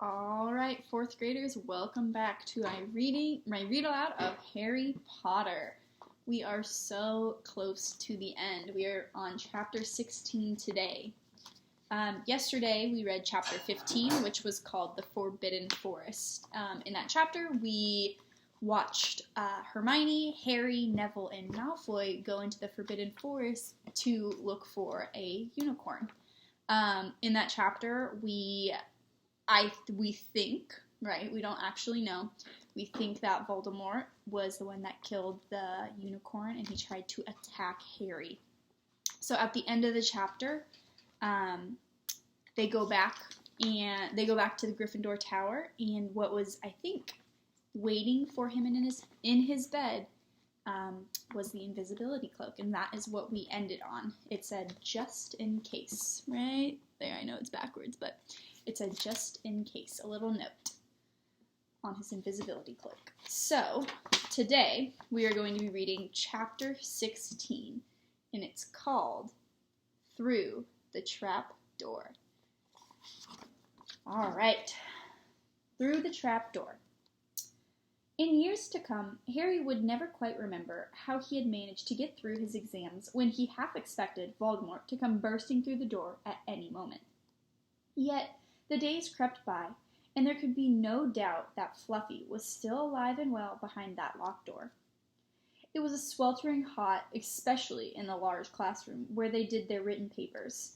All right, fourth graders, welcome back to my read aloud of Harry Potter. We are so close to the end. We are on chapter 16 today. Yesterday we read chapter 15, which was called The Forbidden Forest. In that chapter, we watched Hermione, Harry, Neville, and Malfoy go into the Forbidden Forest to look for a unicorn. In that chapter, we think, right, we don't actually know, we think that Voldemort was the one that killed the unicorn and he tried to attack Harry. So at the end of the chapter, they go back to the Gryffindor Tower, and what was, I think, waiting for him in his bed was the invisibility cloak, and that is what we ended on. It said, just in case, right? There, I know it's backwards, but it said, just in case, a little note on his invisibility cloak. So, today, we are going to be reading chapter 16, and it's called Through the Trap Door. All right, Through the Trap Door. In years to come, Harry would never quite remember how he had managed to get through his exams when he half expected Voldemort to come bursting through the door at any moment. Yet, the days crept by, and there could be no doubt that Fluffy was still alive and well behind that locked door. It was a sweltering hot, especially in the large classroom where they did their written papers.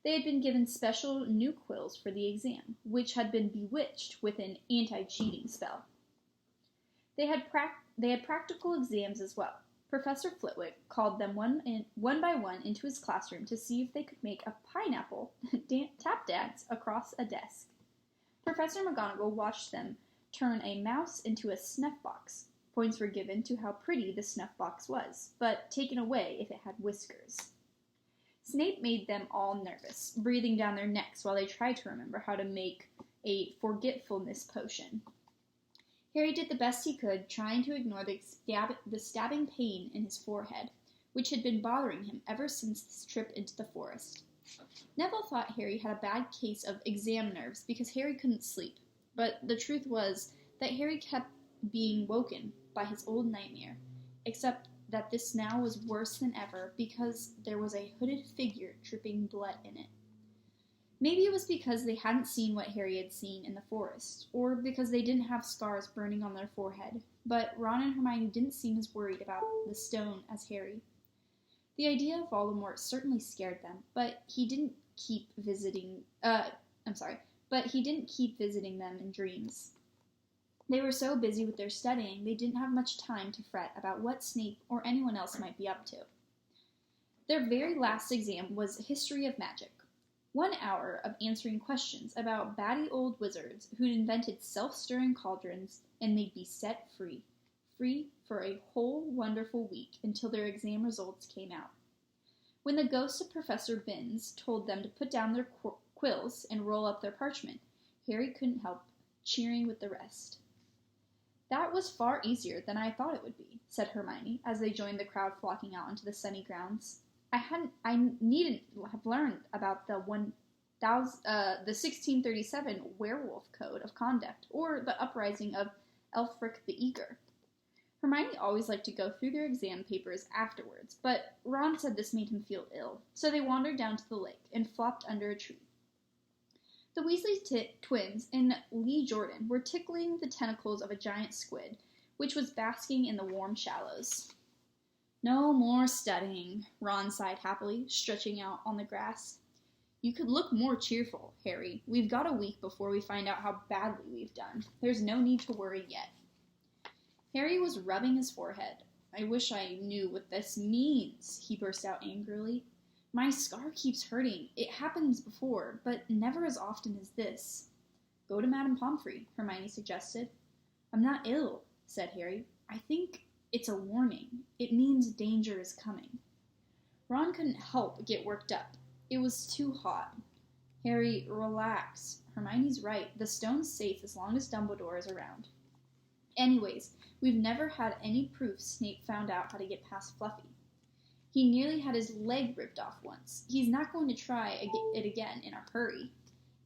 They had been given special new quills for the exam, which had been bewitched with an anti-cheating spell. They had practical exams as well. Professor Flitwick called them one by one into his classroom to see if they could make a pineapple tap dance across a desk. Professor McGonagall watched them turn a mouse into a snuff box. Points were given to how pretty the snuff box was, but taken away if it had whiskers. Snape made them all nervous, breathing down their necks while they tried to remember how to make a forgetfulness potion. Harry did the best he could, trying to ignore the stabbing pain in his forehead, which had been bothering him ever since his trip into the forest. Neville thought Harry had a bad case of exam nerves because Harry couldn't sleep, but the truth was that Harry kept being woken by his old nightmare, except that this now was worse than ever because there was a hooded figure dripping blood in it. Maybe it was because they hadn't seen what Harry had seen in the forest, or because they didn't have scars burning on their forehead, but Ron and Hermione didn't seem as worried about the stone as Harry. The idea of Voldemort certainly scared them, but he didn't keep visiting them in dreams. They were so busy with their studying, they didn't have much time to fret about what Snape or anyone else might be up to. Their very last exam was History of Magic. 1 hour of answering questions about batty old wizards who'd invented self-stirring cauldrons, and they'd be set free. Free for a whole wonderful week until their exam results came out. When the ghost of Professor Binns told them to put down their quills and roll up their parchment, Harry couldn't help cheering with the rest. "That was far easier than I thought it would be," said Hermione, as they joined the crowd flocking out onto the sunny grounds. I needn't have learned about the 1637 Werewolf Code of Conduct, or the uprising of Elfric the Eager. Hermione always liked to go through their exam papers afterwards, but Ron said this made him feel ill, so they wandered down to the lake and flopped under a tree. The Weasley twins and Lee Jordan were tickling the tentacles of a giant squid, which was basking in the warm shallows. "No more studying," Ron sighed happily, stretching out on the grass. "You could look more cheerful, Harry. We've got a week before we find out how badly we've done. There's no need to worry yet." Harry was rubbing his forehead. "I wish I knew what this means," he burst out angrily. "My scar keeps hurting. It happens before, but never as often as this." "Go to Madame Pomfrey," Hermione suggested. "I'm not ill," said Harry. "I think it's a warning. It means danger is coming." Ron couldn't help but get worked up. It was too hot. "Harry, relax. Hermione's right. The stone's safe as long as Dumbledore is around. Anyways, we've never had any proof Snape found out how to get past Fluffy. He nearly had his leg ripped off once. He's not going to try it again in a hurry.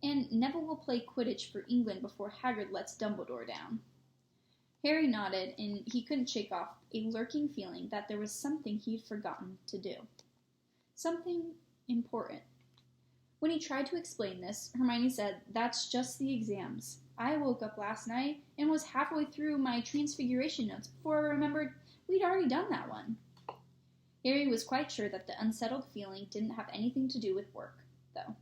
And Neville will play Quidditch for England before Hagrid lets Dumbledore down. Harry nodded, and he couldn't shake off a lurking feeling that there was something he'd forgotten to do. Something important. When he tried to explain this, Hermione said, "That's just the exams. I woke up last night and was halfway through my Transfiguration notes before I remembered we'd already done that one." Harry was quite sure that the unsettled feeling didn't have anything to do with work, though.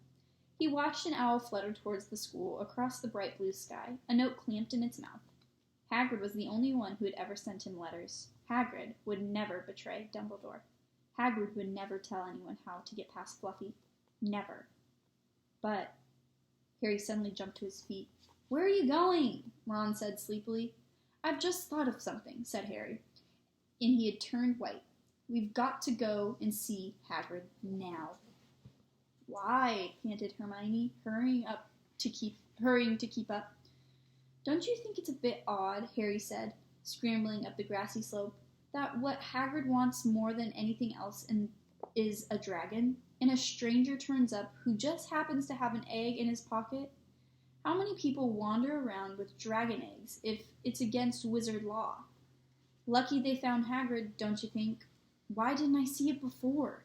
He watched an owl flutter towards the school across the bright blue sky, a note clamped in its mouth. Hagrid was the only one who had ever sent him letters. Hagrid would never betray Dumbledore. Hagrid would never tell anyone how to get past Fluffy. Never. But Harry suddenly jumped to his feet. "Where are you going?" Ron said sleepily. "I've just thought of something," said Harry, and he had turned white. "We've got to go and see Hagrid now." "Why?" panted Hermione, hurrying to keep up. "Don't you think it's a bit odd," Harry said, scrambling up the grassy slope, "that what Hagrid wants more than anything else is a dragon, and a stranger turns up who just happens to have an egg in his pocket? How many people wander around with dragon eggs if it's against wizard law? Lucky they found Hagrid, don't you think? Why didn't I see it before?"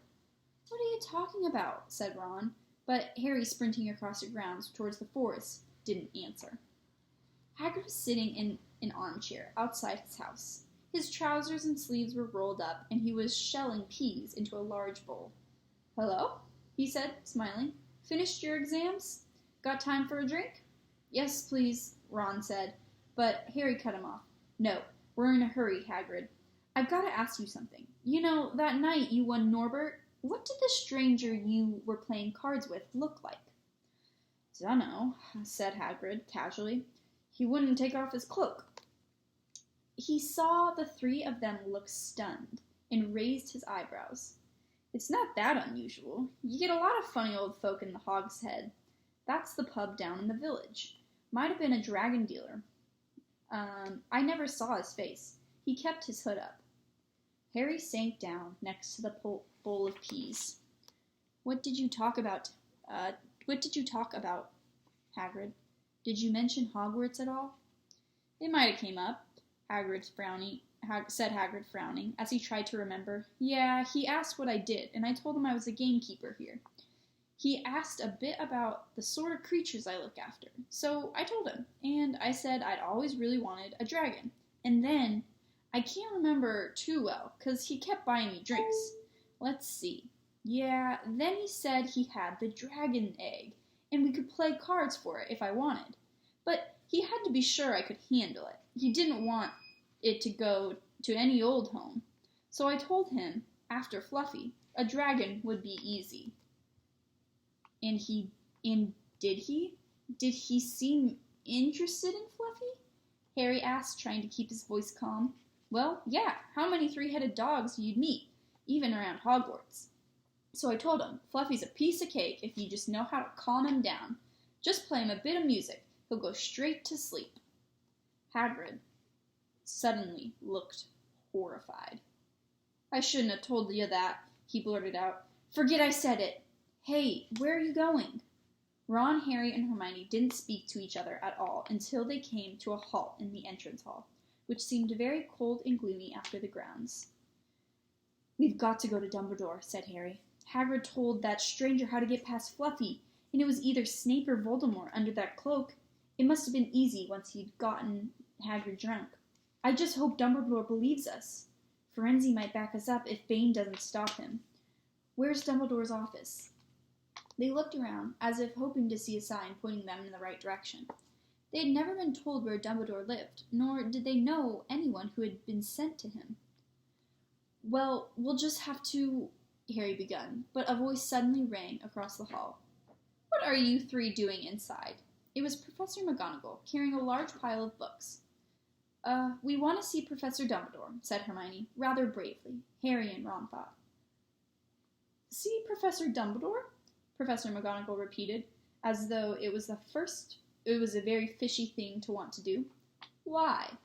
"What are you talking about?" said Ron, but Harry, sprinting across the grounds towards the forest, didn't answer. Hagrid was sitting in an armchair outside his house. His trousers and sleeves were rolled up, and he was shelling peas into a large bowl. "Hello?" he said, smiling. "Finished your exams? Got time for a drink?" "Yes, please," Ron said, but Harry cut him off. "No, we're in a hurry, Hagrid. I've got to ask you something. You know, that night you won Norbert, what did the stranger you were playing cards with look like?" "Dunno," said Hagrid, casually. "He wouldn't take off his cloak." He saw the three of them look stunned, and raised his eyebrows. "It's not that unusual. You get a lot of funny old folk in the Hog's Head. That's the pub down in the village. Might have been a dragon dealer. I never saw his face. He kept his hood up." Harry sank down next to the bowl of peas. What did you talk about, Hagrid? Did you mention Hogwarts at all?" "It might have came up," said Hagrid, frowning, as he tried to remember. "Yeah, he asked what I did, and I told him I was a gamekeeper here. He asked a bit about the sort of creatures I look after, so I told him, and I said I'd always really wanted a dragon. And then, I can't remember too well, 'cause he kept buying me drinks. Let's see. Yeah, then he said he had the dragon egg, and we could play cards for it if I wanted. But he had to be sure I could handle it. He didn't want it to go to any old home. So I told him, after Fluffy, a dragon would be easy." And did he? Did he seem interested in Fluffy?" Harry asked, trying to keep his voice calm. "Well, yeah, how many three-headed dogs you'd meet, even around Hogwarts. So I told him, Fluffy's a piece of cake if you just know how to calm him down. Just play him a bit of music. He'll go straight to sleep." Hagrid suddenly looked horrified. "I shouldn't have told you that," he blurted out. "Forget I said it. Hey, where are you going?" Ron, Harry, and Hermione didn't speak to each other at all until they came to a halt in the entrance hall, which seemed very cold and gloomy after the grounds. "We've got to go to Dumbledore," said Harry. "Hagrid told that stranger how to get past Fluffy, and it was either Snape or Voldemort under that cloak. It must have been easy once he'd gotten Hagrid drunk. I just hope Dumbledore believes us. Firenze might back us up if Bane doesn't stop him. Where's Dumbledore's office?" They looked around, as if hoping to see a sign pointing them in the right direction. They had never been told where Dumbledore lived, nor did they know anyone who had been sent to him. "Well, we'll just have to," Harry begun, but a voice suddenly rang across the hall. "What are you three doing inside?" It was Professor McGonagall, carrying a large pile of books. We want to see Professor Dumbledore," said Hermione, rather bravely, Harry and Ron thought. "See Professor Dumbledore?" Professor McGonagall repeated, as though it was a very fishy thing to want to do. "Why?"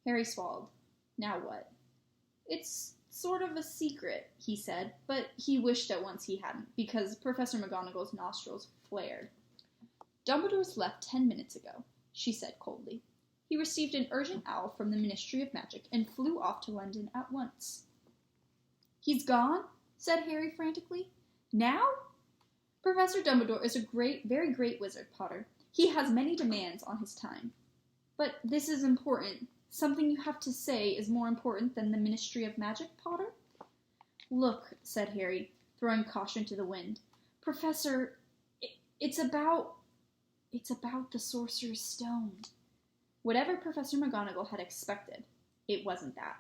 Harry swallowed. Now what? "It's sort of a secret," he said, but he wished at once he hadn't, because Professor McGonagall's nostrils flared. Dumbledore's left 10 minutes ago, she said coldly. He received an urgent owl from the Ministry of Magic and flew off to London at once. He's gone? Said Harry frantically. Now? Professor Dumbledore is a very great wizard, Potter. He has many demands on his time. But this is important. Something you have to say is more important than the Ministry of Magic, Potter? Look, said Harry, throwing caution to the wind. Professor, it's about the Sorcerer's Stone. Whatever Professor McGonagall had expected, it wasn't that.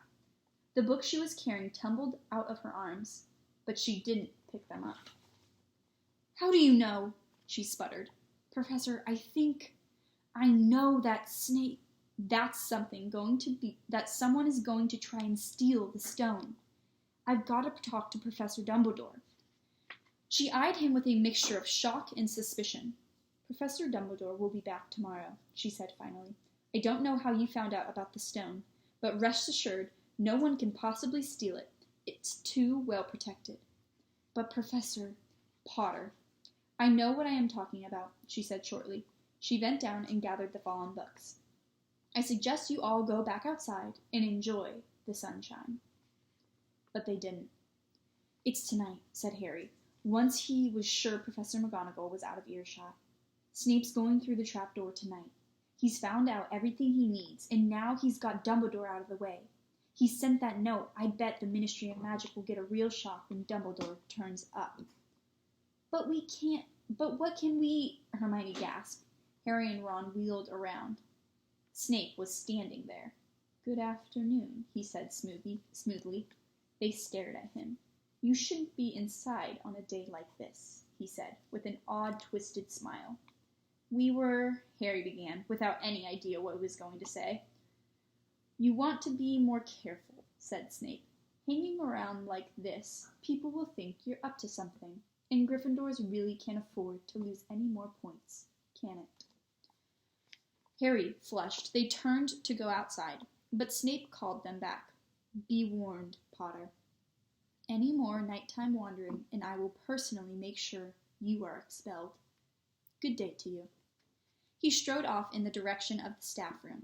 The books she was carrying tumbled out of her arms, but she didn't pick them up. How do you know? She sputtered. Professor, I know that that's that someone is going to try and steal the stone. I've got to talk to Professor Dumbledore. She eyed him with a mixture of shock and suspicion. Professor Dumbledore will be back tomorrow, she said finally. I don't know how you found out about the stone, but rest assured, no one can possibly steal it. It's too well protected. But Professor Potter, I know what I am talking about, she said shortly. She bent down and gathered the fallen books. I suggest you all go back outside and enjoy the sunshine. But they didn't. It's tonight, said Harry, once he was sure Professor McGonagall was out of earshot. Snape's going through the trapdoor tonight. He's found out everything he needs, and now he's got Dumbledore out of the way. He sent that note. I bet the Ministry of Magic will get a real shock when Dumbledore turns up. But what can we, Hermione gasped. Harry and Ron wheeled around. Snape was standing there. Good afternoon, he said smoothly. They stared at him. You shouldn't be inside on a day like this, he said, with an odd, twisted smile. Harry began, without any idea what he was going to say. You want to be more careful, said Snape. Hanging around like this, people will think you're up to something, and Gryffindors really can't afford to lose any more points, can it? Harry flushed. They turned to go outside, but Snape called them back. Be warned, Potter. Any more nighttime wandering, and I will personally make sure you are expelled. Good day to you. He strode off in the direction of the staff room.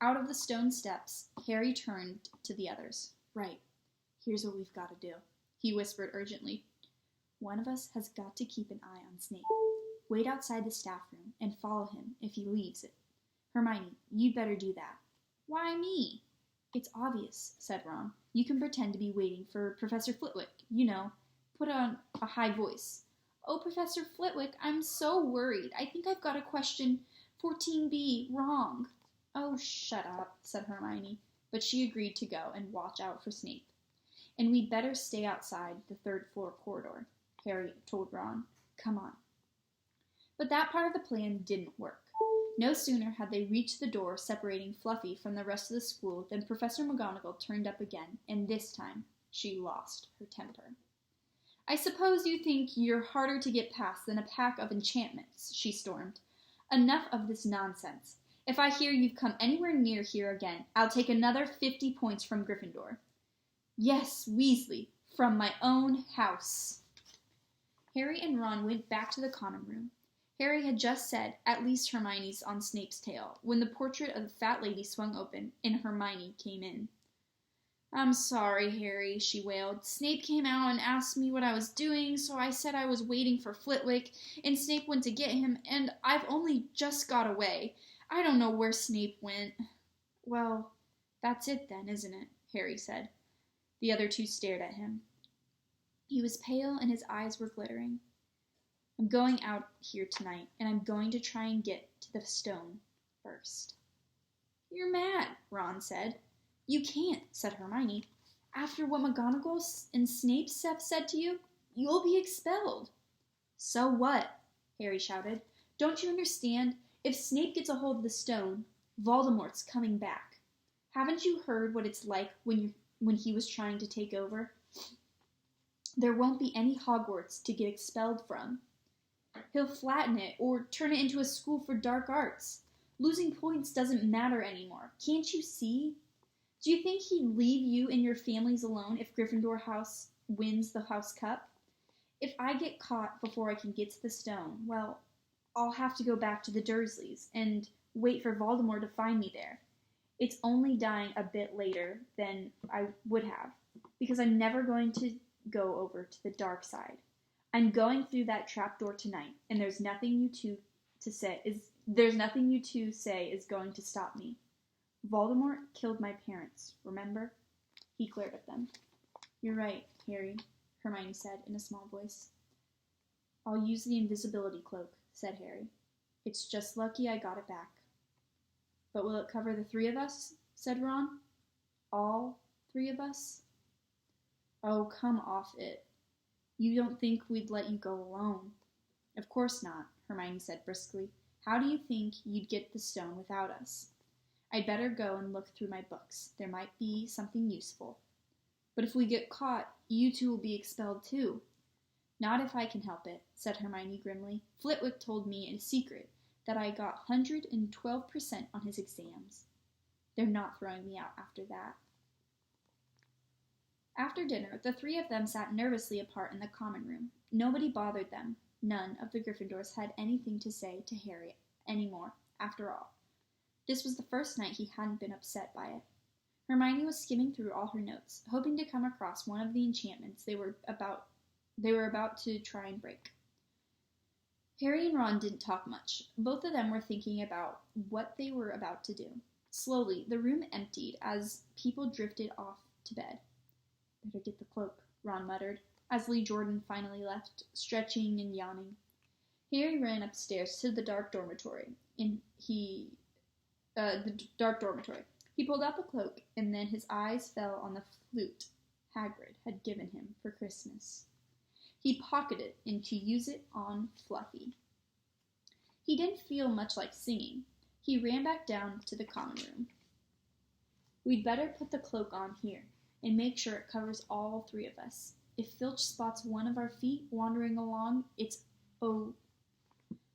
Out of the stone steps, Harry turned to the others. Right. Here's what we've got to do, he whispered urgently. One of us has got to keep an eye on Snape. Wait outside the staff room and follow him if he leaves it. Hermione, you'd better do that. Why me? It's obvious, said Ron. You can pretend to be waiting for Professor Flitwick. You know, put on a high voice. Oh, Professor Flitwick, I'm so worried. I think I've got a question 14B wrong. Oh, shut up, said Hermione, but she agreed to go and watch out for Snape. And we'd better stay outside the third-floor corridor, Harry told Ron. Come on. But that part of the plan didn't work. No sooner had they reached the door separating Fluffy from the rest of the school than Professor McGonagall turned up again, and this time she lost her temper. I suppose you think you're harder to get past than a pack of enchantments, she stormed. Enough of this nonsense. If I hear you've come anywhere near here again, I'll take another 50 points from Gryffindor. Yes, Weasley, from my own house. Harry and Ron went back to the common room. Harry had just said, at least Hermione's on Snape's tail, when the portrait of the fat lady swung open and Hermione came in. I'm sorry, Harry, she wailed. Snape came out and asked me what I was doing, so I said I was waiting for Flitwick, and Snape went to get him, and I've only just got away. I don't know where Snape went. Well, that's it then, isn't it? Harry said. The other two stared at him. He was pale and his eyes were glittering. I'm going out here tonight, and I'm going to try and get to the stone first. You're mad, Ron said. You can't, said Hermione. After what McGonagall and Snape have said to you, you'll be expelled. So what? Harry shouted. Don't you understand? If Snape gets a hold of the stone, Voldemort's coming back. Haven't you heard what it's like when he was trying to take over? There won't be any Hogwarts to get expelled from. He'll flatten it or turn it into a school for dark arts. Losing points doesn't matter anymore. Can't you see? Do you think he'd leave you and your families alone if Gryffindor House wins the House Cup? If I get caught before I can get to the stone, well, I'll have to go back to the Dursleys and wait for Voldemort to find me there. It's only dying a bit later than I would have, because I'm never going to go over to the dark side. I'm going through that trapdoor tonight, and there's nothing you two say is going to stop me. Voldemort killed my parents, remember? He glared at them. You're right, Harry, Hermione said in a small voice. I'll use the invisibility cloak, said Harry. It's just lucky I got it back. But will it cover the three of us? Said Ron. All three of us? Oh, come off it. You don't think we'd let you go alone? Of course not, Hermione said briskly. How do you think you'd get the stone without us? I'd better go and look through my books. There might be something useful. But if we get caught, you two will be expelled too. Not if I can help it, said Hermione grimly. Flitwick told me in secret that I got 112% on his exams. They're not throwing me out after that. After dinner, the three of them sat nervously apart in the common room. Nobody bothered them. None of the Gryffindors had anything to say to Harry anymore, after all. This was the first night he hadn't been upset by it. Hermione was skimming through all her notes, hoping to come across one of the enchantments they were about to try and break. Harry and Ron didn't talk much. Both of them were thinking about what they were about to do. Slowly, the room emptied as people drifted off to bed. Better get the cloak, Ron muttered, as Lee Jordan finally left, stretching and yawning. Harry ran upstairs to the dark dormitory, He pulled out the cloak, and then his eyes fell on the flute Hagrid had given him for Christmas. He pocketed it to use it on Fluffy. He didn't feel much like singing. He ran back down to the common room. We'd better put the cloak on here, and make sure it covers all three of us. If Filch spots one of our feet wandering along, it's... Oh,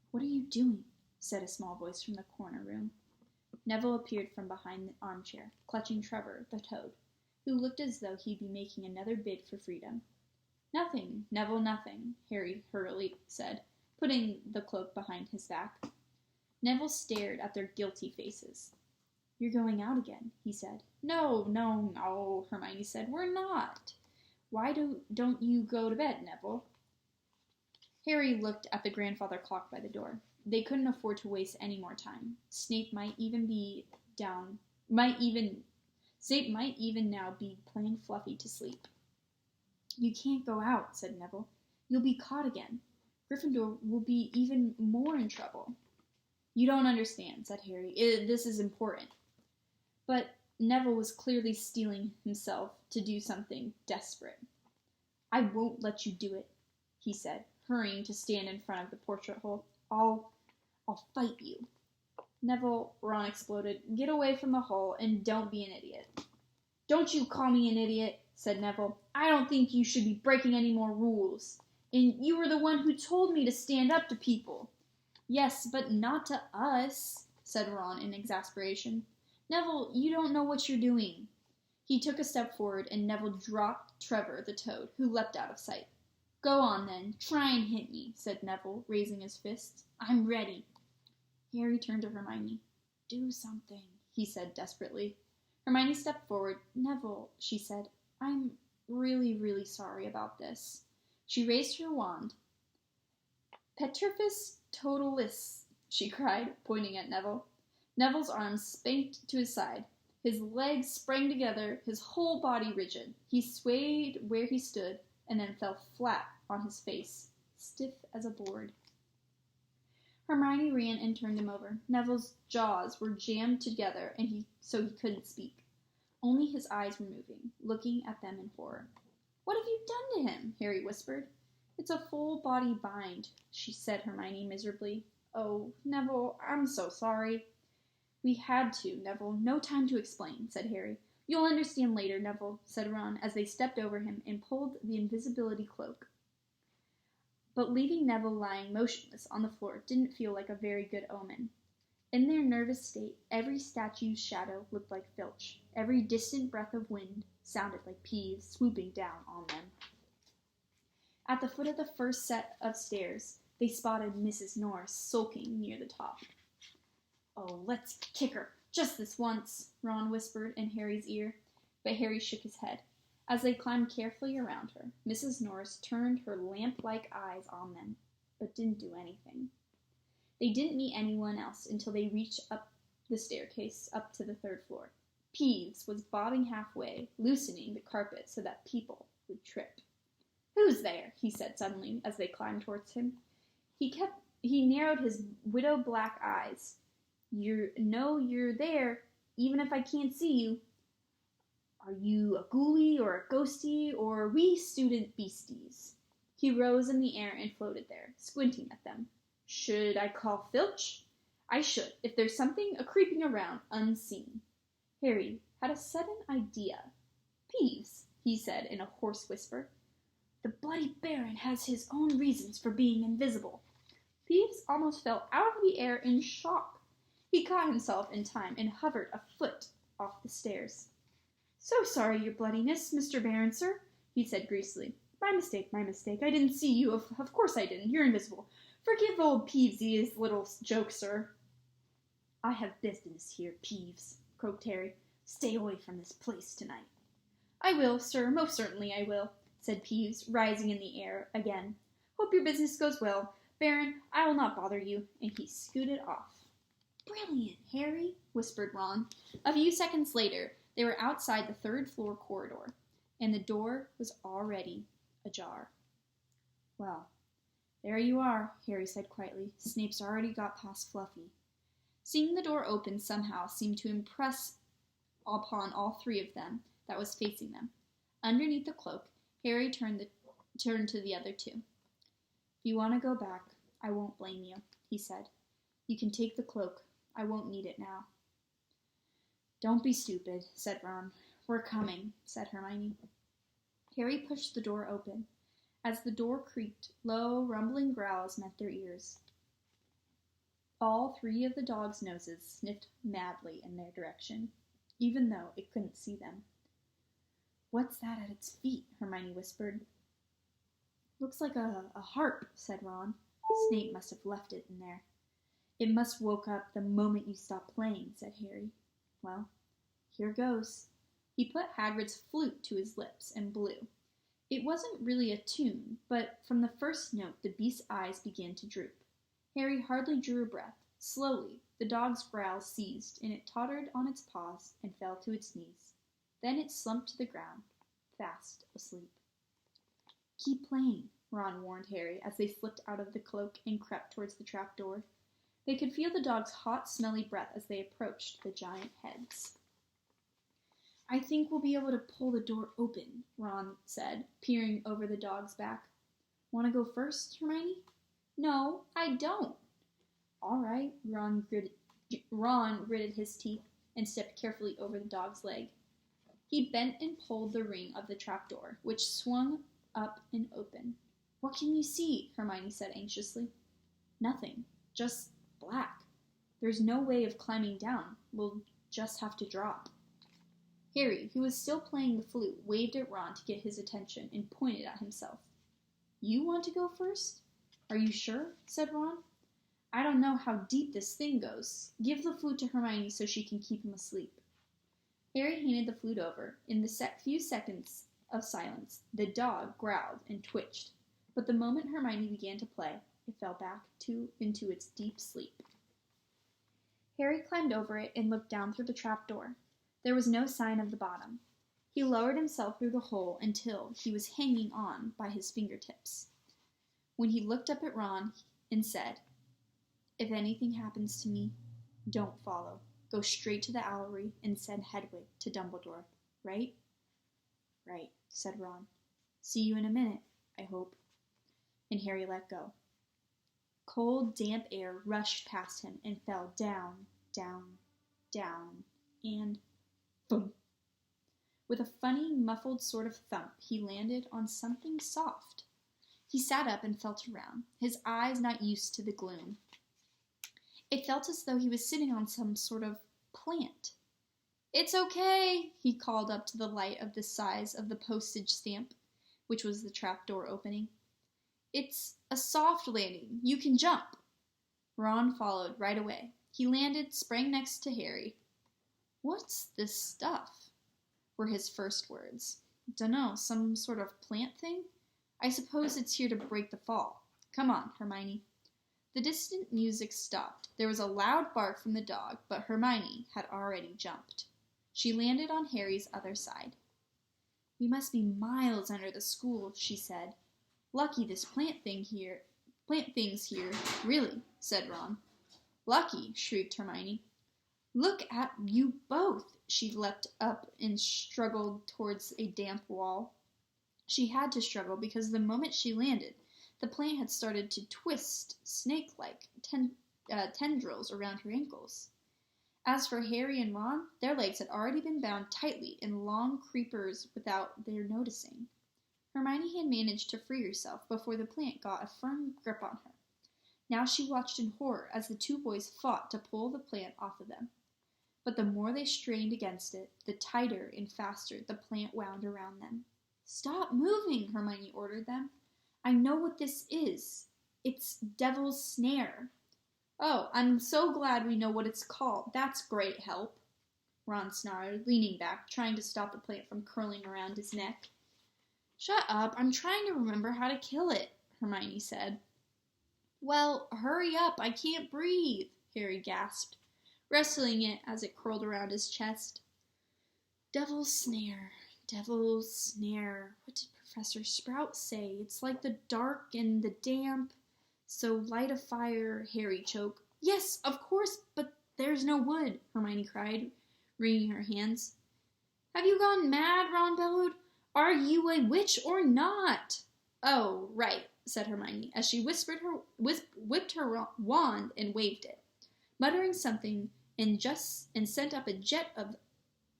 what are you doing? Said a small voice from the corner room. Neville appeared from behind the armchair, clutching Trevor, the toad, who looked as though he'd be making another bid for freedom. Nothing, Neville, nothing, Harry hurriedly said, putting the cloak behind his back. Neville stared at their guilty faces. You're going out again, he said. No, Hermione said. We're not. Why don't you go to bed, Neville? Harry looked at the grandfather clock by the door. They couldn't afford to waste any more time. Snape might even now be playing Fluffy to sleep. You can't go out, said Neville. You'll be caught again. Gryffindor will be even more in trouble. You don't understand, said Harry. This is important. But Neville was clearly steeling himself to do something desperate. I won't let you do it, he said, hurrying to stand in front of the portrait hole. I'll fight you. Neville, Ron exploded. Get away from the hole and don't be an idiot. Don't you call me an idiot, said Neville. I don't think you should be breaking any more rules. And you were the one who told me to stand up to people. Yes, but not to us, said Ron in exasperation. Neville, you don't know what you're doing. He took a step forward, and Neville dropped Trevor, the toad, who leapt out of sight. Go on, then. Try and hit me, said Neville, raising his fist. I'm ready. Harry turned to Hermione. Do something, he said desperately. Hermione stepped forward. Neville, she said, I'm really, really sorry about this. She raised her wand. Petrifus totalis, she cried, pointing at Neville. Neville's arms spanked to his side. His legs sprang together, his whole body rigid. He swayed where he stood, and then fell flat on his face, stiff as a board. Hermione ran and turned him over. Neville's jaws were jammed together, so he couldn't speak. Only his eyes were moving, looking at them in horror. What have you done to him? Harry whispered. It's a full-body bind, said Hermione miserably. Oh, Neville, I'm so sorry. We had to, Neville. No time to explain, said Harry. You'll understand later, Neville, said Ron, as they stepped over him and pulled the invisibility cloak. But leaving Neville lying motionless on the floor didn't feel like a very good omen. In their nervous state, every statue's shadow looked like Filch. Every distant breath of wind sounded like Peeves swooping down on them. At the foot of the first set of stairs, they spotted Mrs. Norris sulking near the top. "Oh, let's kick her, just this once," Ron whispered in Harry's ear, but Harry shook his head. As they climbed carefully around her, Mrs. Norris turned her lamp-like eyes on them, but didn't do anything. They didn't meet anyone else until they reached up the staircase up to the 3rd floor. Peeves was bobbing halfway, loosening the carpet so that people would trip. "Who's there?" he said suddenly as they climbed towards him. He narrowed his widow-black eyes. You're there, even if I can't see you. Are you a ghoulie or a ghostie, or are we student beasties?" He rose in the air and floated there, squinting at them. "Should I call Filch?" "I should, if there's something a-creeping around unseen." Harry had a sudden idea. "Peeves," he said in a hoarse whisper, "the Bloody Baron has his own reasons for being invisible." Peeves almost fell out of the air in shock. He caught himself in time and hovered a foot off the stairs. "So sorry, your bloodiness, Mr. Baron, sir," he said greasily. My mistake. I didn't see you. Of course I didn't. You're invisible. Forgive old Peevesy's little joke, sir." "I have business here, Peeves," croaked Harry. "Stay away from this place tonight." "I will, sir, most certainly I will," said Peeves, rising in the air again. "Hope your business goes well. Baron, I will not bother you," and he scooted off. "Brilliant, Harry," whispered Ron. A few seconds later, they were outside the 3rd floor corridor, and the door was already ajar. "Well, there you are," Harry said quietly. "Snape's already got past Fluffy." Seeing the door open somehow seemed to impress upon all 3 of them that was facing them. Underneath the cloak, Harry turned to the other 2. "If you want to go back, I won't blame you," he said. "You can take the cloak. I won't need it now." "Don't be stupid," said Ron. "We're coming," said Hermione. Harry pushed the door open. As the door creaked, low, rumbling growls met their ears. All 3 of the dogs' noses sniffed madly in their direction, even though it couldn't see them. "What's that at its feet?" Hermione whispered. "Looks like a harp," said Ron. "Snape must have left it in there." "It must woke up the moment you stopped playing," said Harry. "Well, here goes." He put Hagrid's flute to his lips and blew. It wasn't really a tune, but from the first note the beast's eyes began to droop. Harry hardly drew a breath. Slowly, the dog's growl ceased, and it tottered on its paws and fell to its knees. Then it slumped to the ground, fast asleep. "Keep playing," Ron warned Harry as they slipped out of the cloak and crept towards the trapdoor. They could feel the dog's hot, smelly breath as they approached the giant heads. "I think we'll be able to pull the door open," Ron said, peering over the dog's back. "Want to go first, Hermione?" "No, I don't." "All right," Ron gritted his teeth and stepped carefully over the dog's leg. He bent and pulled the ring of the trapdoor, which swung up and open. "What can you see?" Hermione said anxiously. "Nothing. Just black. There's no way of climbing down. We'll just have to drop." Harry, who was still playing the flute, waved at Ron to get his attention and pointed at himself. "You want to go first?" "Are you sure?" said Ron. "I don't know how deep this thing goes. Give the flute to Hermione so she can keep him asleep." Harry handed the flute over. In the few seconds of silence, the dog growled and twitched, but the moment Hermione began to play, it fell back into its deep sleep. Harry climbed over it and looked down through the trapdoor. There was no sign of the bottom. He lowered himself through the hole until he was hanging on by his fingertips, when he looked up at Ron and said, "If anything happens to me, don't follow. Go straight to the owlery and send Hedwig to Dumbledore, right?" "Right," said Ron. "See you in a minute, I hope." And Harry let go. Cold, damp air rushed past him and fell down, down, down, and boom! With a funny, muffled sort of thump, he landed on something soft. He sat up and felt around, his eyes not used to the gloom. It felt as though he was sitting on some sort of plant. "It's okay," he called up to the light of the size of the postage stamp, which was the trapdoor opening. It's a soft landing. You can jump. Ron followed right away. He landed, sprang next to Harry. What's this stuff? Were his first words. Dunno, some sort of plant thing? I suppose it's here to break the fall. Come on, Hermione. The distant music stopped. There was a loud bark from the dog, but Hermione had already jumped. She landed on Harry's other side. We must be miles under the school, she said. Lucky this plant thing's here, really, said Ron. Lucky, shrieked Hermione. Look at you both! She leapt up and struggled towards a damp wall. She had to struggle because the moment she landed, the plant had started to twist snake-like tendrils around her ankles. As for Harry and Ron, their legs had already been bound tightly in long creepers without their noticing. Hermione had managed to free herself before the plant got a firm grip on her. Now she watched in horror as the two boys fought to pull the plant off of them. But the more they strained against it, the tighter and faster the plant wound around them. Stop moving, Hermione ordered them. I know what this is. It's Devil's Snare. Oh, I'm so glad we know what it's called. That's great help, Ron snarled, leaning back, trying to stop the plant from curling around his neck. Shut up, I'm trying to remember how to kill it, Hermione said. Well, hurry up, I can't breathe, Harry gasped, wrestling it as it curled around his chest. Devil's Snare, Devil's Snare. What did Professor Sprout say? It's like the dark and the damp. So light a fire, Harry choked. Yes, of course, but there's no wood, Hermione cried, wringing her hands. Have you gone mad? Ron bellowed. Are you a witch or not? Oh, right, said Hermione, as she whipped her wand and waved it, muttering something and sent up a jet of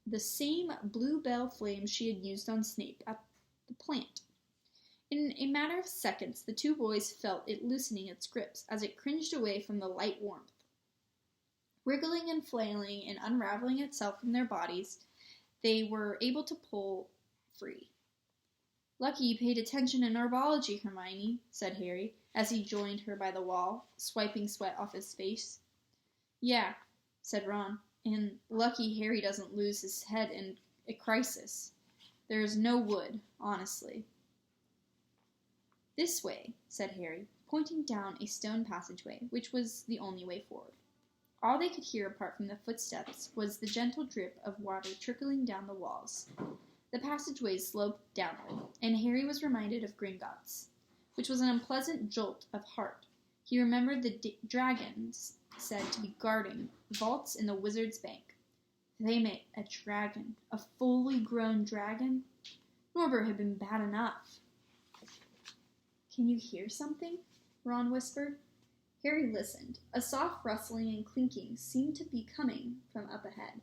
the same bluebell flame she had used on Snape at the plant. In a matter of seconds, the two boys felt it loosening its grips as it cringed away from the light warmth. Wriggling and flailing and unraveling itself from their bodies, they were able to pull free. Lucky you paid attention in herbology, Hermione, said Harry, as he joined her by the wall, swiping sweat off his face. Yeah, said Ron, and lucky Harry doesn't lose his head in a crisis. There is no wood, honestly. This way, said Harry, pointing down a stone passageway, which was the only way forward. All they could hear apart from the footsteps was the gentle drip of water trickling down the walls. The passageways sloped downward, and Harry was reminded of Gringotts, which was an unpleasant jolt of heart. He remembered the dragons said to be guarding vaults in the Wizard's Bank. They made a dragon, a fully grown dragon? Norbert had been bad enough. Can you hear something? Ron whispered. Harry listened. A soft rustling and clinking seemed to be coming from up ahead.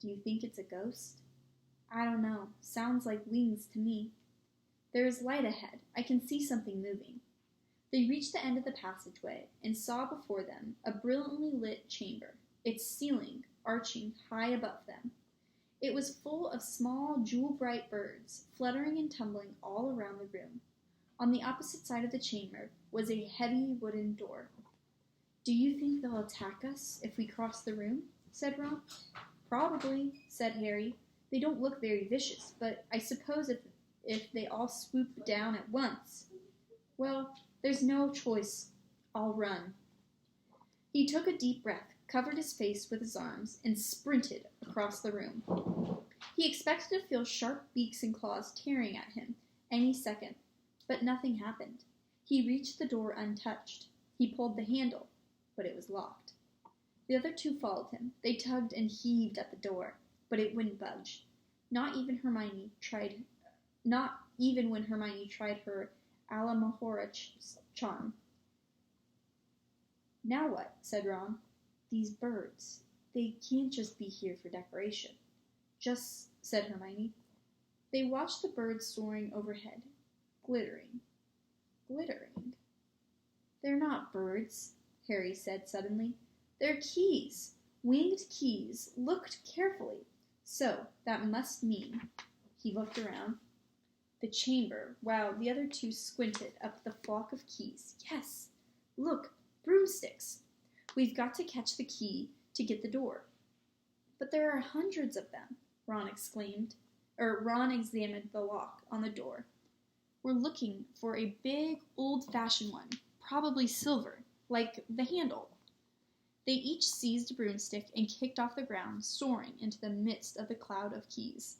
Do you think it's a ghost? I don't know. Sounds like wings to me. There is light ahead. I can see something moving. They reached the end of the passageway and saw before them a brilliantly lit chamber, its ceiling arching high above them. It was full of small, jewel-bright birds, fluttering and tumbling all around the room. On the opposite side of the chamber was a heavy wooden door. Do you think they'll attack us if we cross the room? Said Ron. Probably, said Harry. They don't look very vicious, but I suppose if they all swoop down at once, well, there's no choice. I'll run. He took a deep breath, covered his face with his arms, and sprinted across the room. He expected to feel sharp beaks and claws tearing at him any second, but nothing happened. He reached the door untouched. He pulled the handle, but it was locked. The other two followed him. They tugged and heaved at the door, but it wouldn't budge. Not even when Hermione tried her Alamahora charm. Now what? Said Ron. These birds. They can't just be here for decoration. Just, said Hermione. They watched the birds soaring overhead, glittering. Glittering. They're not birds, Harry said suddenly. They're keys. Winged keys. Looked carefully. So, that must mean... He looked around. the chamber, while the other two squinted up the flock of keys. Yes, look, broomsticks. We've got to catch the key to get the door. But there are hundreds of them, Ron exclaimed. Ron examined the lock on the door. We're looking for a big, old-fashioned one, probably silver, like the handle. They each seized a broomstick and kicked off the ground, soaring into the midst of the cloud of keys.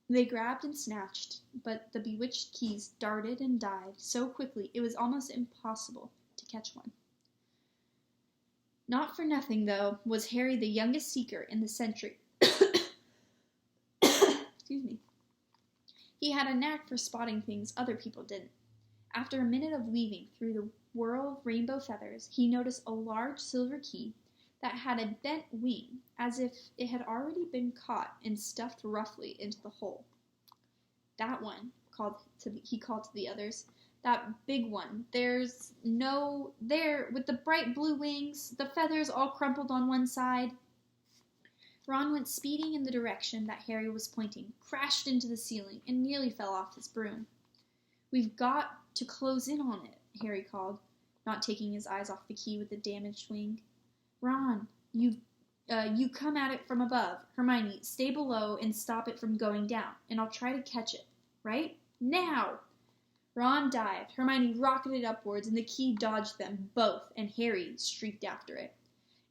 They grabbed and snatched, but the bewitched keys darted and dived so quickly it was almost impossible to catch one. Not for nothing, though, was Harry the youngest seeker in the century. Excuse me. He had a knack for spotting things other people didn't. After a minute of weaving through the whirl of rainbow feathers, he noticed a large silver key that had a bent wing, as if it had already been caught and stuffed roughly into the hole. That one, he called to the others. That big one. There, with the bright blue wings, the feathers all crumpled on one side. Ron went speeding in the direction that Harry was pointing, crashed into the ceiling, and nearly fell off his broom. We've got to close in on it, Harry called, not taking his eyes off the key with the damaged wing. Ron, you come at it from above. Hermione, stay below and stop it from going down, and I'll try to catch it. Right? Now! Ron dived, Hermione rocketed upwards, and the key dodged them both, and Harry streaked after it.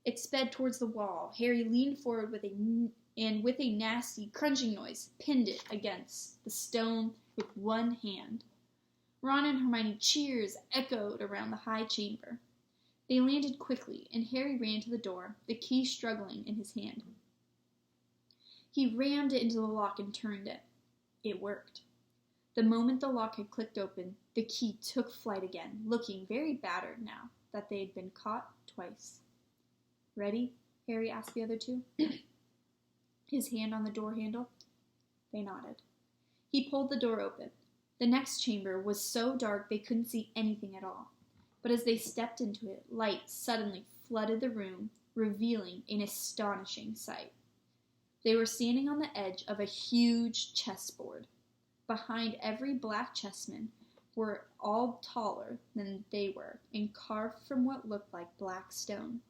It sped towards the wall. Harry leaned forward with a nasty, crunching noise, pinned it against the stone with one hand. Ron and Hermione cheers echoed around the high chamber. They landed quickly, and Harry ran to the door, the key struggling in his hand. He rammed it into the lock and turned it. It worked. The moment the lock had clicked open, the key took flight again, looking very battered now that they had been caught twice. Ready? Harry asked the other two. His hand on the door handle. They nodded. He pulled the door open. The next chamber was so dark they couldn't see anything at all. But as they stepped into it, light suddenly flooded the room, revealing an astonishing sight. They were standing on the edge of a huge chessboard. Behind every black chessman were all taller than they were, and carved from what looked like black stone.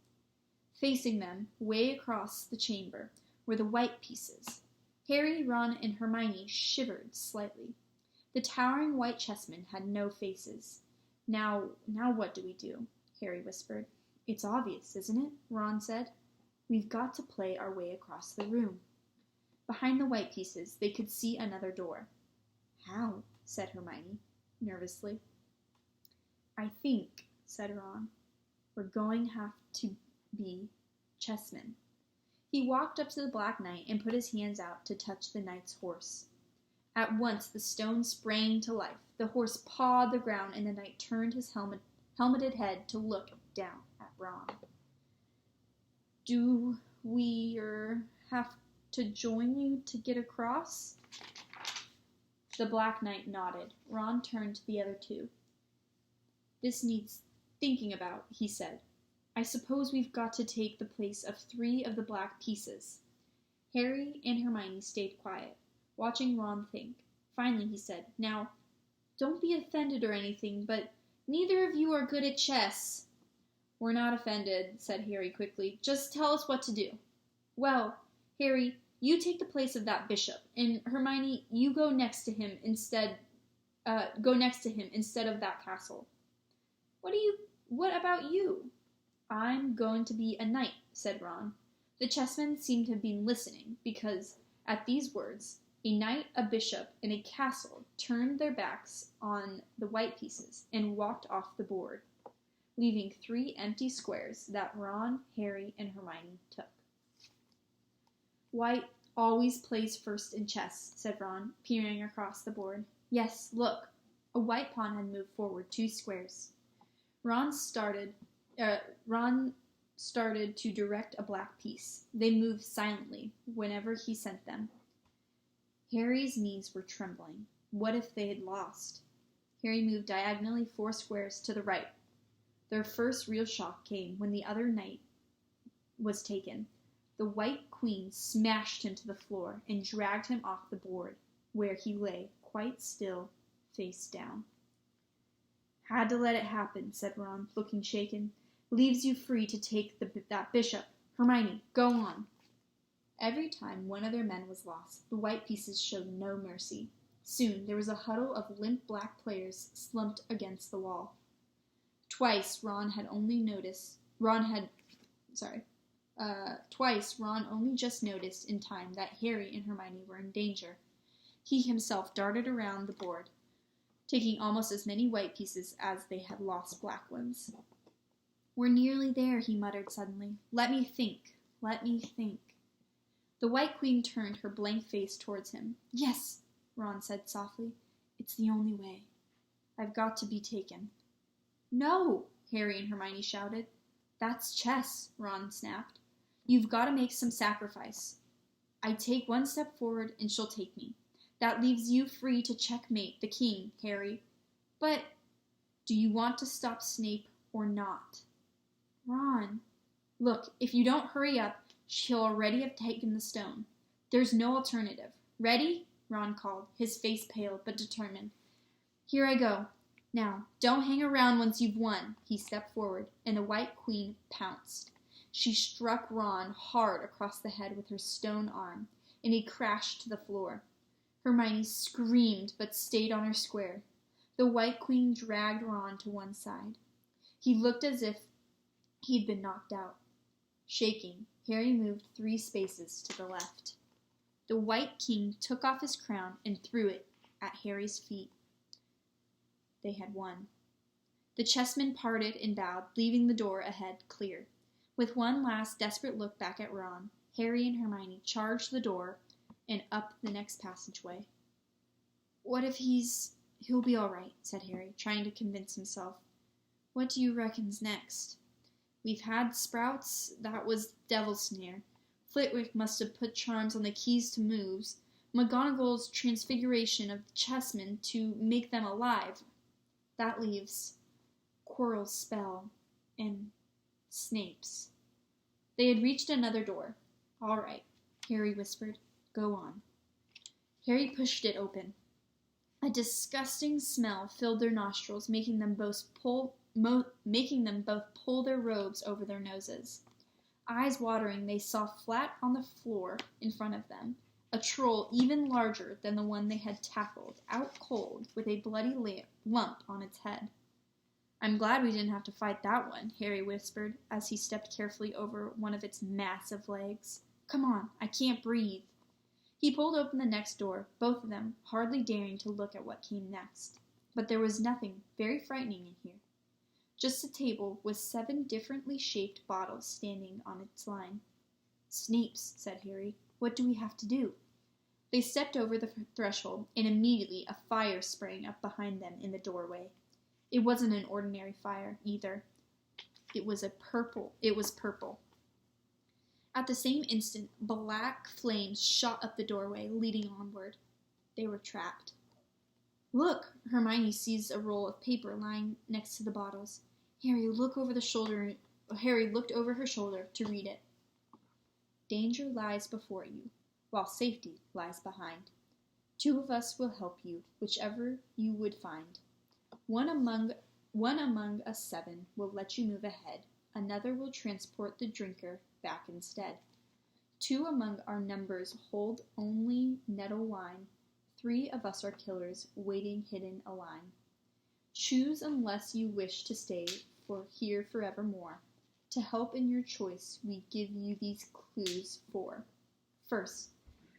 Facing them, way across the chamber, were the white pieces. Harry, Ron, and Hermione shivered slightly. The towering white chessmen had no faces. Now what do we do? Harry whispered. It's obvious, isn't it? Ron said. We've got to play our way across the room. Behind the white pieces, they could see another door. How? Said Hermione, nervously. I think, said Ron, we're going to have to be chessmen. He walked up to the Black Knight and put his hands out to touch the knight's horse. At once the stone sprang to life. The horse pawed the ground, and the knight turned his helmeted head to look down at Ron. Do we have to join you to get across? The Black Knight nodded. Ron turned to the other two. This needs thinking about, he said. I suppose we've got to take the place of 3 of the black pieces. Harry and Hermione stayed quiet, watching Ron think. Finally he said, Now, don't be offended or anything, but neither of you are good at chess. We're not offended, said Harry quickly. Just tell us what to do. Well, Harry, you take the place of that bishop, and Hermione, you go next to him instead of that castle. What about you? I'm going to be a knight, said Ron. The chessmen seemed to have been listening, because, at these words, a knight, a bishop, and a castle turned their backs on the white pieces and walked off the board, leaving 3 empty squares that Ron, Harry, and Hermione took. White always plays first in chess, said Ron, peering across the board. Yes, look. A white pawn had moved forward 2 squares. Ron started to direct a black piece. They moved silently whenever he sent them. Harry's knees were trembling. What if they had lost? Harry moved diagonally 4 squares to the right. Their first real shock came when the other knight was taken. The white queen smashed him to the floor and dragged him off the board, where he lay quite still, face down. Had to let it happen, said Ron, looking shaken. Leaves you free to take that bishop. Hermione, go on. Every time one of their men was lost, the white pieces showed no mercy. Soon there was a huddle of limp black players slumped against the wall. Twice Ron only just noticed in time that Harry and Hermione were in danger. He himself darted around the board, taking almost as many white pieces as they had lost black ones. We're nearly there, he muttered suddenly. Let me think. The White Queen turned her blank face towards him. Yes, Ron said softly. It's the only way. I've got to be taken. No, Harry and Hermione shouted. That's chess, Ron snapped. You've got to make some sacrifice. I take one step forward and she'll take me. That leaves you free to checkmate the king, Harry. But do you want to stop Snape or not? Ron, look, if you don't hurry up, she'll already have taken the stone. There's no alternative. Ready? Ron called, his face pale but determined. Here I go. Now, don't hang around once you've won. He stepped forward, and the White Queen pounced. She struck Ron hard across the head with her stone arm, and he crashed to the floor. Hermione screamed but stayed on her square. The White Queen dragged Ron to one side. He looked as if he'd been knocked out. Shaking, Harry moved 3 spaces to the left. The White King took off his crown and threw it at Harry's feet. They had won. The chessmen parted and bowed, leaving the door ahead clear. With one last desperate look back at Ron, Harry and Hermione charged the door and up the next passageway. What if he'll be all right, said Harry, trying to convince himself. What do you reckon's next? We've had Sprouts, that was Devil's Snare. Flitwick must have put charms on the keys to moves. McGonagall's transfiguration of the chessmen to make them alive. That leaves Quirrell's spell and Snape's. They had reached another door. All right, Harry whispered. Go on. Harry pushed it open. A disgusting smell filled their nostrils, making them both pull their robes over their noses. Eyes watering, they saw flat on the floor in front of them a troll even larger than the one they had tackled, out cold, with a bloody lump on its head. I'm glad we didn't have to fight that one, Harry whispered as he stepped carefully over one of its massive legs. Come on, I can't breathe. He pulled open the next door, both of them hardly daring to look at what came next. But there was nothing very frightening in here. Just a table with 7 differently shaped bottles standing on its line. Snape's, said Harry. What do we have to do? They stepped over the threshold, and immediately a fire sprang up behind them in the doorway. It wasn't an ordinary fire, either. It was purple. At the same instant, black flames shot up the doorway, leading onward. They were trapped. Look! Hermione seized a roll of paper lying next to the bottles. Harry looked over her shoulder to read it. Danger lies before you, while safety lies behind. 2 of us will help you, whichever you would find. One among us 7 will let you move ahead. Another will transport the drinker back instead. 2 among our numbers hold only nettle wine. 3 of us are killers, waiting hidden a line. Choose unless you wish to stay here forevermore. To help in your choice, we give you these clues for. First,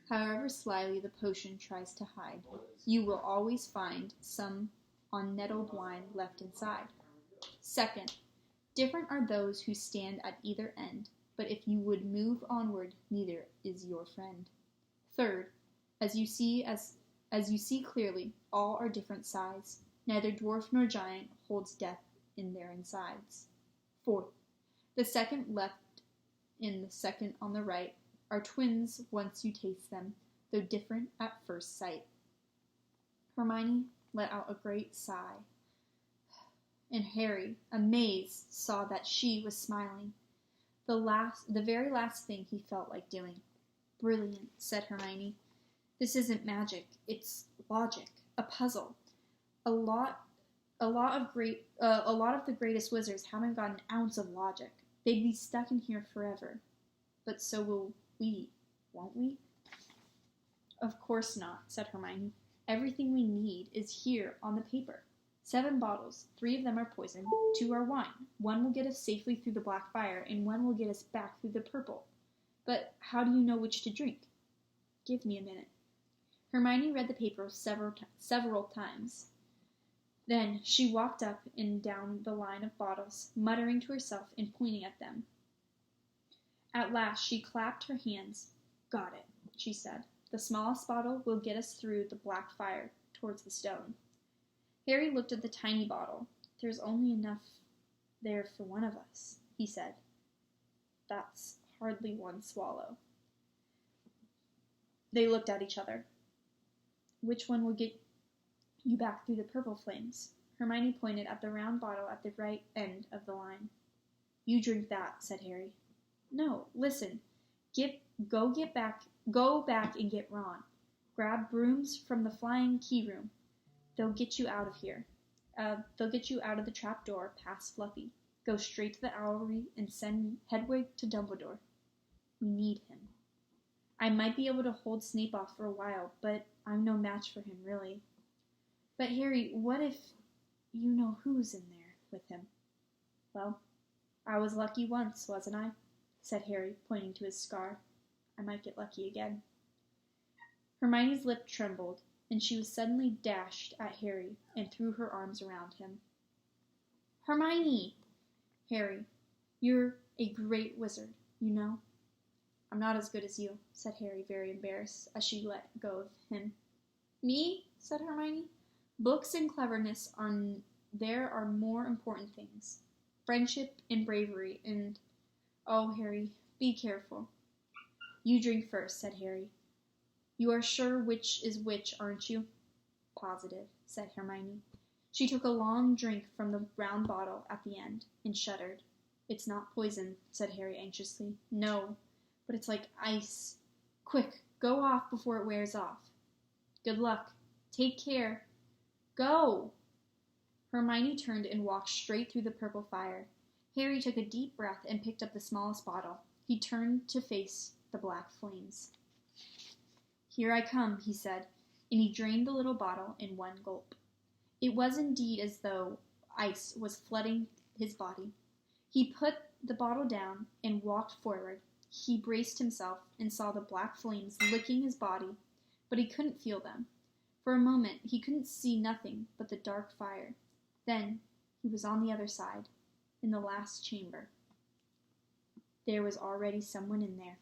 however slyly the potion tries to hide, you will always find some unnettled wine left inside. Second, different are those who stand at either end, but if you would move onward, neither is your friend. Third, as you see clearly, all are different size. Neither dwarf nor giant holds death in their insides. Fourth, the second left and the second on the right are twins once you taste them, though different at first sight. Hermione let out a great sigh, and Harry, amazed, saw that she was smiling. The very last thing he felt like doing. Brilliant, said Hermione. This isn't magic, it's logic. a puzzle. A lot of the greatest wizards haven't got an ounce of logic. They'd be stuck in here forever. But so will we, won't we? Of course not, said Hermione. Everything we need is here on the paper. 7 bottles. 3 of them are poison. 2 are wine. 1 will get us safely through the black fire, and 1 will get us back through the purple. But how do you know which to drink? Give me a minute. Hermione read the paper several times. Then she walked up and down the line of bottles, muttering to herself and pointing at them. At last she clapped her hands. Got it, she said. The smallest bottle will get us through the black fire towards the stone. Harry looked at the tiny bottle. There's only enough there for one of us, he said. That's hardly 1 swallow. They looked at each other. Which one will get you back through the purple flames? Hermione pointed at the round bottle at the right end of the line. You drink that, said Harry. No, listen. Go back and get Ron. Grab brooms from the flying key room. They'll get you out of here. They'll get you out of the trap door past Fluffy. Go straight to the Owlery and send Hedwig to Dumbledore. We need him. I might be able to hold Snape off for a while, but I'm no match for him, really. But Harry, what if you know who's in there with him? Well, I was lucky once, wasn't I? Said Harry, pointing to his scar. I might get lucky again. Hermione's lip trembled, and she was suddenly dashed at Harry and threw her arms around him. Hermione! Harry, you're a great wizard, you know. I'm not as good as you, said Harry, very embarrassed, as she let go of him. Me? Said Hermione. Books and cleverness are more important things. Friendship and bravery and... Oh, Harry, be careful. You drink first, said Harry. You are sure which is which, aren't you? Positive, said Hermione. She took a long drink from the round bottle at the end and shuddered. It's not poison, said Harry anxiously. No, but it's like ice. Quick, go off before it wears off. Good luck. Take care. Go! Hermione turned and walked straight through the purple fire. Harry took a deep breath and picked up the smallest bottle. He turned to face the black flames. Here I come, he said, and he drained the little bottle in 1 gulp. It was indeed as though ice was flooding his body. He put the bottle down and walked forward. He braced himself and saw the black flames licking his body, but he couldn't feel them. For a moment, he couldn't see nothing but the dark fire. Then he was on the other side, in the last chamber. There was already someone in there,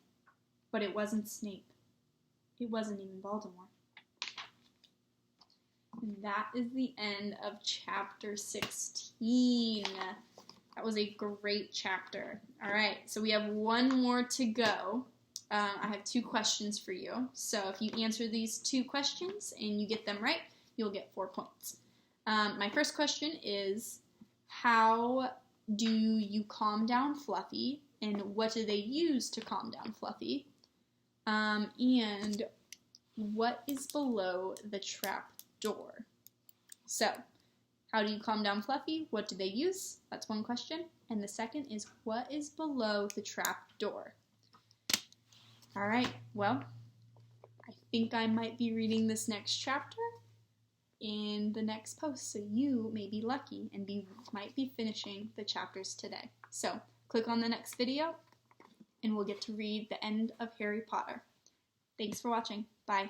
but it wasn't Snape. It wasn't even Voldemort. And that is the end of chapter 16. That was a great chapter. All right, so we have 1 more to go. I have 2 questions for you. So if you answer these 2 questions and you get them right, you'll get 4 points. My first question is, how do you calm down Fluffy, and what do they use to calm down Fluffy? And what is below the trap door? So, how do you calm down Fluffy? What do they use? That's 1 question. And the second is, what is below the trap door? All right, well, I think I might be reading this next chapter in the next post, so you may be lucky and might be finishing the chapters today. So, click on the next video, and we'll get to read the end of Harry Potter. Thanks for watching. Bye.